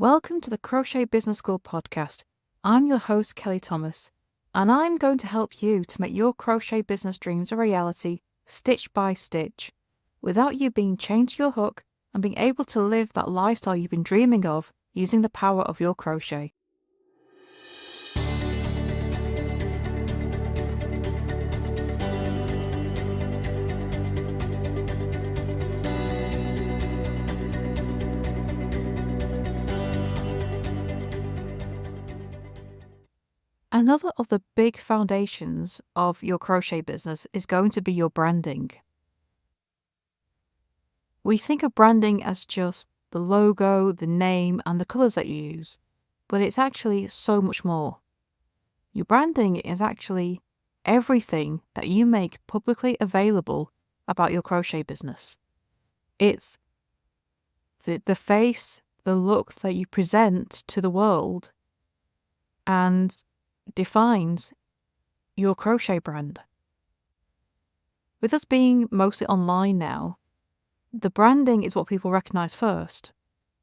Welcome to the Crochet Business School podcast. I'm your host, Kelly Thomas, and I'm going to help you to make your crochet business dreams a reality, stitch by stitch, without you being chained to your hook and being able to live that lifestyle you've been dreaming of using the power of your crochet. Another of the big foundations of your crochet business is going to be your branding. We think of branding as just the logo, the name, and the colours that you use, but it's actually so much more. Your branding is actually everything that you make publicly available about your crochet business. It's the face, the look that you present to the world and defines your crochet brand. With us being mostly online now, the branding is what people recognise first.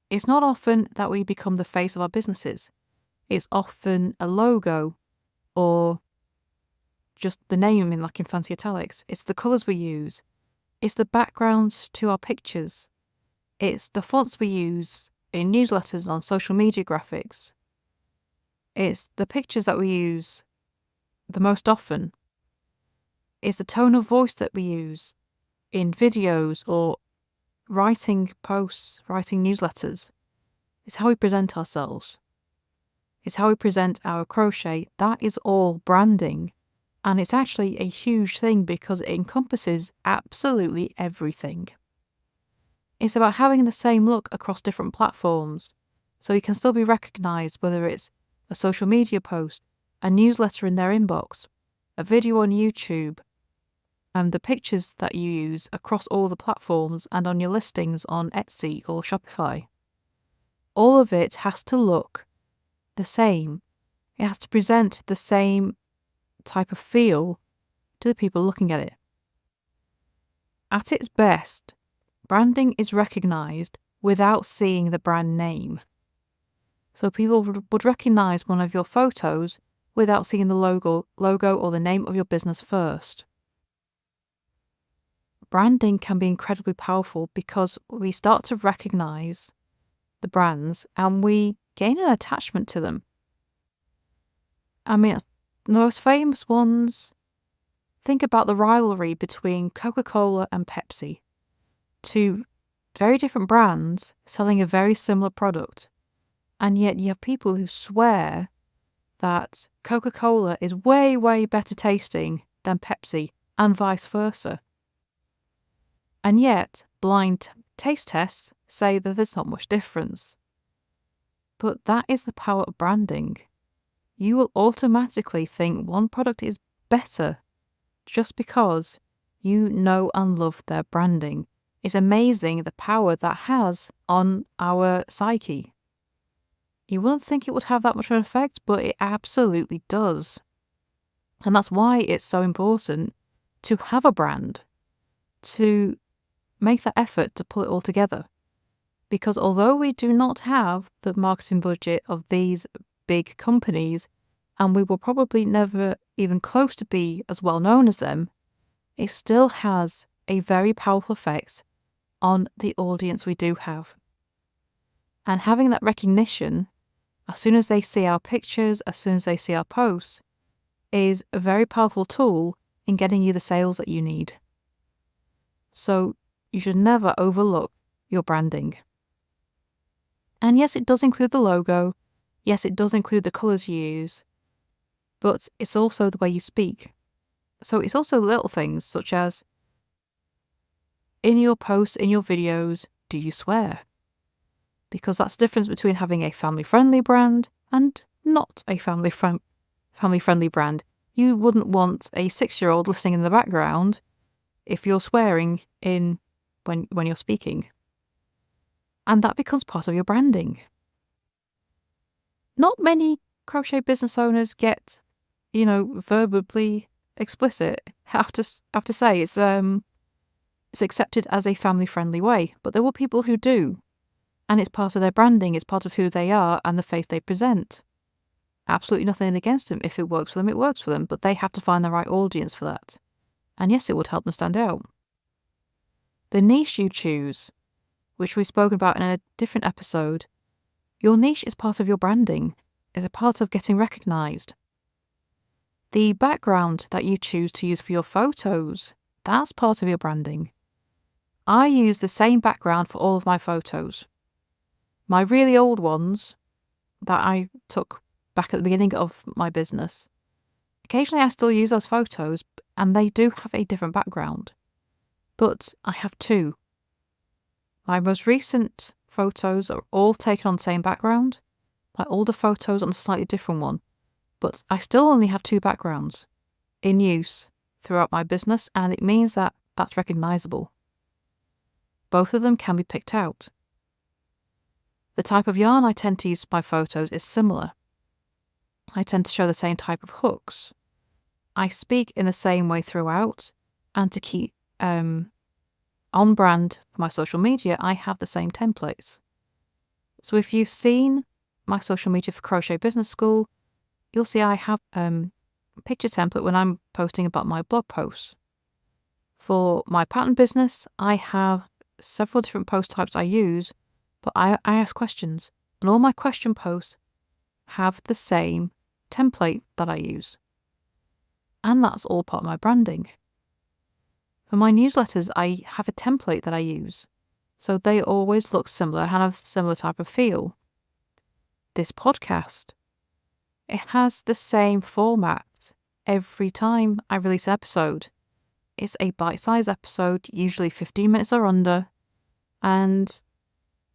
It's not often that we become the face of our businesses. It's often a logo or just the name in fancy italics. It's the colours we use. It's the backgrounds to our pictures. It's the fonts we use in newsletters, on social media graphics. It's the pictures that we use the most often. It's the tone of voice that we use in videos or writing posts, writing newsletters. It's how we present ourselves. It's how we present our crochet. That is all branding. And it's actually a huge thing because it encompasses absolutely everything. It's about having the same look across different platforms, so you can still be recognised whether it's a social media post, a newsletter in their inbox, a video on YouTube, and the pictures that you use across all the platforms and on your listings on Etsy or Shopify. All of it has to look the same. It has to present the same type of feel to the people looking at it. At its best, branding is recognised without seeing the brand name. So people would recognise one of your photos without seeing the logo or the name of your business first. Branding can be incredibly powerful because we start to recognise the brands and we gain an attachment to them. I mean, the most famous ones, think about the rivalry between Coca-Cola and Pepsi. Two very different brands selling a very similar product. And yet you have people who swear that Coca-Cola is way, way better tasting than Pepsi and vice versa. And yet, blind taste tests say that there's not much difference. But that is the power of branding. You will automatically think one product is better just because you know and love their branding. It's amazing the power that has on our psyche. You wouldn't think it would have that much of an effect, but it absolutely does. And that's why it's so important to have a brand, to make that effort to pull it all together. Because although we do not have the marketing budget of these big companies, and we will probably never even close to be as well known as them, it still has a very powerful effect on the audience we do have. And having that recognition, as soon as they see our pictures, as soon as they see our posts, is a very powerful tool in getting you the sales that you need. So you should never overlook your branding. And yes, it does include the logo. Yes, it does include the colours you use. But it's also the way you speak. So it's also little things such as, in your posts, in your videos, do you swear? Because that's the difference between having a family-friendly brand and not a family-friendly brand. You wouldn't want a 6-year-old listening in the background if you're swearing when you're speaking. And that becomes part of your branding. Not many crochet business owners get, verbally explicit. I have to say it's accepted as a family-friendly way, but there were people who do. And it's part of their branding, it's part of who they are and the face they present. Absolutely nothing against them. If it works for them, it works for them, but they have to find the right audience for that. And yes, it would help them stand out. The niche you choose, which we've spoken about in a different episode, your niche is part of your branding, is a part of getting recognised. The background that you choose to use for your photos, that's part of your branding. I use the same background for all of my photos. My really old ones that I took back at the beginning of my business, occasionally I still use those photos and they do have a different background. But I have two. My most recent photos are all taken on the same background. My older photos on a slightly different one. But I still only have two backgrounds in use throughout my business, and it means that that's recognisable. Both of them can be picked out. The type of yarn I tend to use for my photos is similar. I tend to show the same type of hooks. I speak in the same way throughout, and to keep on brand for my social media, I have the same templates. So if you've seen my social media for Crochet Business School, you'll see I have a picture template when I'm posting about my blog posts. For my pattern business, I have several different post types I use, but I ask questions, and all my question posts have the same template that I use. And that's all part of my branding. For my newsletters, I have a template that I use, so they always look similar and have a similar type of feel. This podcast, it has the same format every time I release an episode. It's a bite-sized episode, usually 15 minutes or under, and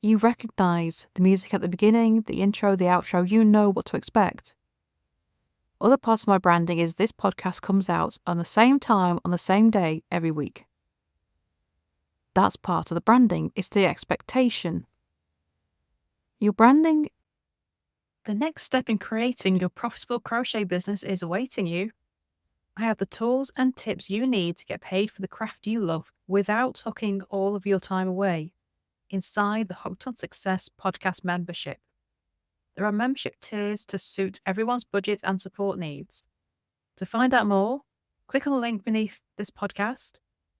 you recognise the music at the beginning, the intro, the outro, you know what to expect. Other parts of my branding is this podcast comes out on the same time, on the same day, every week. That's part of the branding. It's the expectation. Your branding, the next step in creating your profitable crochet business is awaiting you. I have the tools and tips you need to get paid for the craft you love without tucking all of your time away inside the Hooked on Success podcast membership. There are membership tiers to suit everyone's budget and support needs. To find out more, click on the link beneath this podcast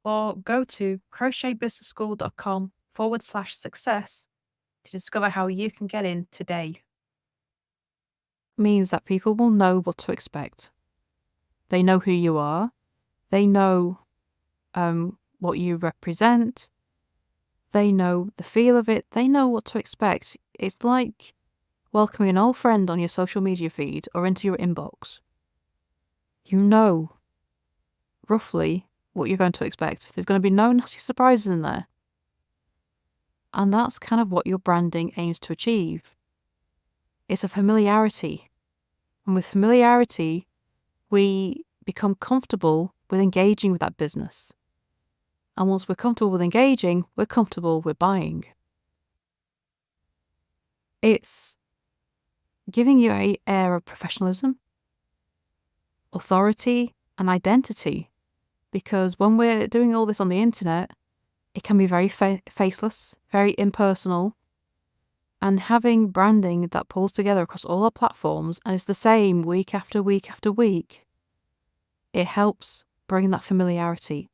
or go to crochetbusinessschool.com/success to discover how you can get in today. It means that people will know what to expect. They know who you are. They know what you represent. They know the feel of it. They know what to expect. It's like welcoming an old friend on your social media feed or into your inbox. You know roughly what you're going to expect. There's going to be no nasty surprises in there. And that's kind of what your branding aims to achieve. It's a familiarity. And with familiarity, we become comfortable with engaging with that business. And once we're comfortable with engaging, we're comfortable with buying. It's giving you an air of professionalism, authority, and identity. Because when we're doing all this on the internet, it can be very faceless, very impersonal. And having branding that pulls together across all our platforms and is the same week after week after week, it helps bring that familiarity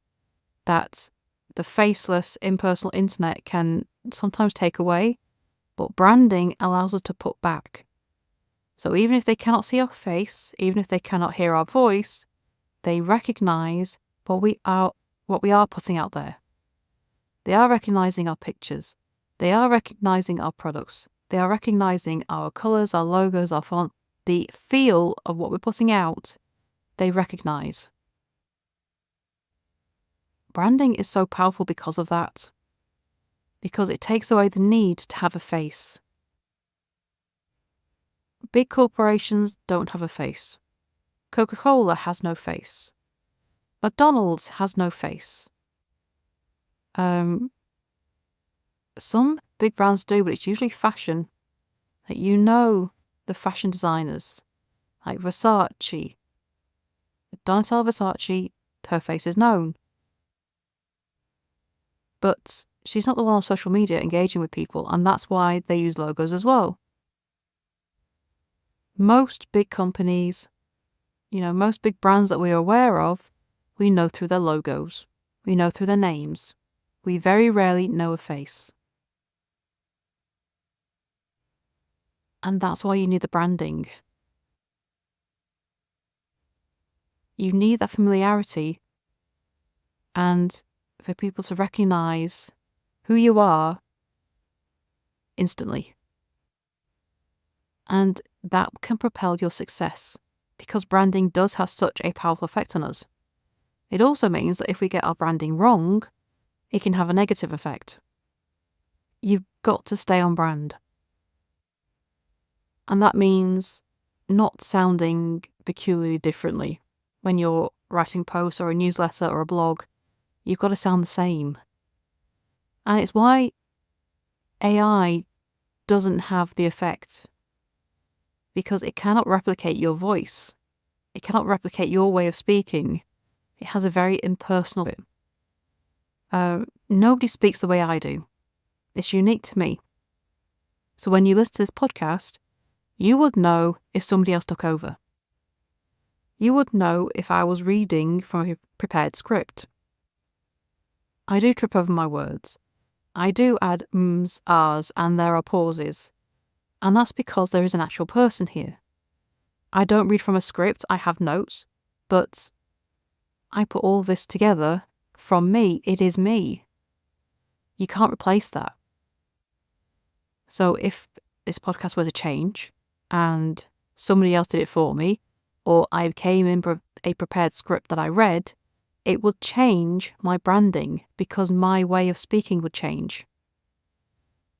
that the faceless, impersonal internet can sometimes take away, but branding allows us to put back. So even if they cannot see our face, even if they cannot hear our voice, they recognise what we are putting out there. They are recognising our pictures. They are recognising our products. They are recognising our colours, our logos, our font, the feel of what we're putting out. They recognise. Branding is so powerful because of that. Because it takes away the need to have a face. Big corporations don't have a face. Coca-Cola has no face. McDonald's has no face. Some big brands do, but it's usually fashion. Like, you know the fashion designers, like Versace. Donatella Versace, her face is known. But She's not the one on social media engaging with people, and that's why they use logos as well. Most big companies, most big brands that we're aware of, we know through their logos. We know through their names. We very rarely know a face. And that's why you need the branding. You need that familiarity and for people to recognize who you are instantly. And that can propel your success because branding does have such a powerful effect on us. It also means that if we get our branding wrong, it can have a negative effect. You've got to stay on brand. And that means not sounding peculiarly differently. When you're writing posts or a newsletter or a blog, you've got to sound the same. And it's why AI doesn't have the effect, because it cannot replicate your voice. It cannot replicate your way of speaking. It has a very impersonal bit. Nobody speaks the way I do. It's unique to me. So when you listen to this podcast, you would know if somebody else took over. You would know if I was reading from a prepared script. I do trip over my words. I do add ums, ahs, and there are pauses. And that's because there is an actual person here. I don't read from a script, I have notes, but I put all this together from me. It is me. You can't replace that. So if this podcast were to change and somebody else did it for me, or I came in a prepared script that I read, it would change my branding because my way of speaking would change.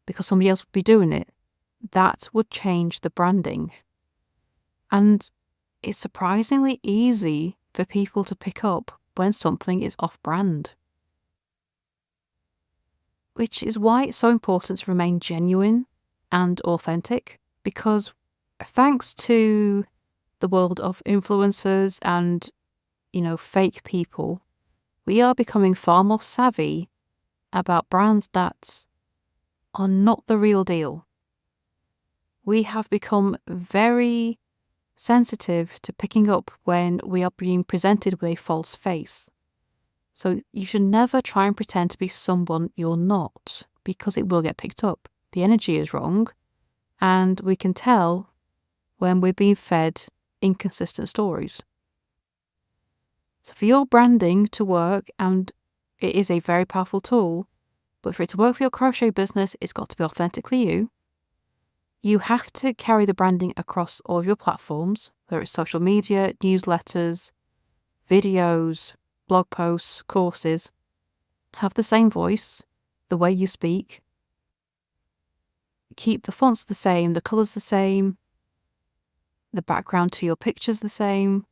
Because somebody else would be doing it. That would change the branding. And it's surprisingly easy for people to pick up when something is off-brand. Which is why it's so important to remain genuine and authentic, because thanks to the world of influencers and, fake people, we are becoming far more savvy about brands that are not the real deal. We have become very sensitive to picking up when we are being presented with a false face. So you should never try and pretend to be someone you're not, because it will get picked up. The energy is wrong, and we can tell when we're being fed inconsistent stories. So for your branding to work, and it is a very powerful tool, but for it to work for your crochet business, it's got to be authentically you. You have to carry the branding across all of your platforms, whether it's social media, newsletters, videos, blog posts, courses. Have the same voice, the way you speak. Keep the fonts the same, the colours the same, the background to your pictures the same.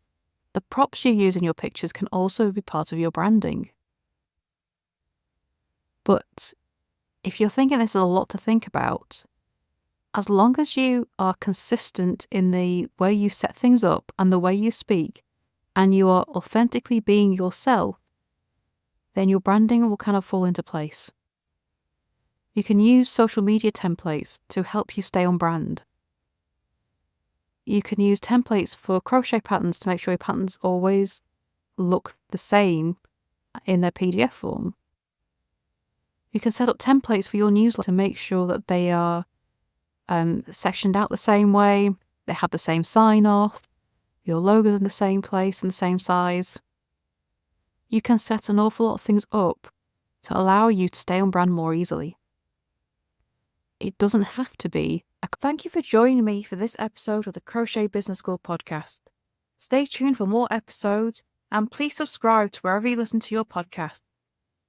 The props you use in your pictures can also be part of your branding. But if you're thinking this is a lot to think about, as long as you are consistent in the way you set things up and the way you speak, and you are authentically being yourself, then your branding will kind of fall into place. You can use social media templates to help you stay on brand. You can use templates for crochet patterns to make sure your patterns always look the same in their PDF form. You can set up templates for your newsletter to make sure that they are sectioned out the same way, they have the same sign-off, your logo's in the same place and the same size. You can set an awful lot of things up to allow you to stay on brand more easily. It doesn't have to be. Thank you for joining me for this episode of the Crochet Business School podcast. Stay tuned for more episodes, and please subscribe to wherever you listen to your podcast.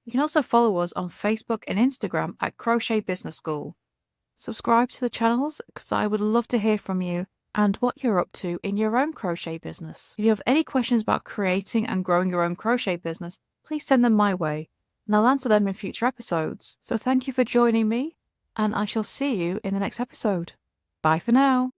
You can also follow us on Facebook and Instagram at Crochet Business School. Subscribe to the channels because I would love to hear from you and what you're up to in your own crochet business. If you have any questions about creating and growing your own crochet business, please send them my way, and I'll answer them in future episodes. So thank you for joining me, and I shall see you in the next episode. Bye for now.